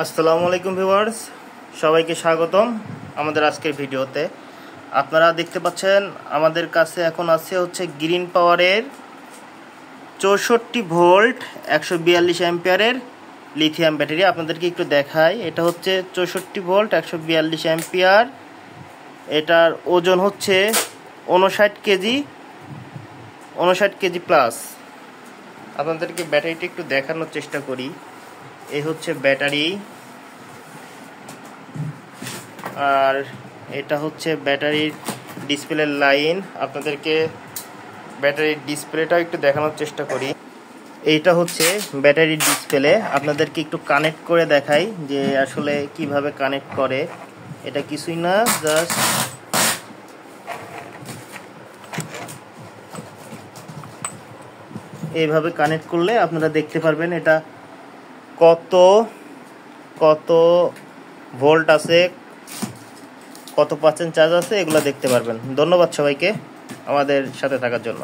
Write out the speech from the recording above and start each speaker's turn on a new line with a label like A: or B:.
A: আসসালামু আলাইকুম ভিউয়ার্স, সবাইকে স্বাগতম আমাদের আজকের ভিডিওতে। আপনারা দেখতে পাচ্ছেন আমাদের কাছে এখন আছে হচ্ছে গ্রিন পাওয়ারের 64 ভোল্ট 142 অ্যাম্পিয়ারের লিথিয়াম ব্যাটারি। আপনাদেরকে একটু দেখাই, এটা হচ্ছে 64 ভোল্ট 142 অ্যাম্পিয়ার। এটার ওজন হচ্ছে 59 কেজি প্লাস। আপনাদেরকে ব্যাটারিটা একটু দেখানোর চেষ্টা করি। এই হচ্ছে ব্যাটারি, আর এটা হচ্ছে ব্যাটারির ডিসপ্লের লাইন। আপনাদেরকে ব্যাটারির ডিসপ্লেটাও একটু দেখানোর চেষ্টা করি। এইটা হচ্ছে ব্যাটারির ডিসপ্লে। আপনাদেরকে একটু কানেক্ট করে দেখাই যে আসলে কিভাবে কানেক্ট করে। এটা কিছুই না, জাস্ট এইভাবে কানেক্ট করলে আপনারা দেখতে পারবেন এটা কত ভোল্ট আছে, কত পার্সেন্ট চার্জ আছে, এগুলো দেখতে পারবেন। ধন্যবাদ সবাইকে আমাদের সাথে থাকার জন্য।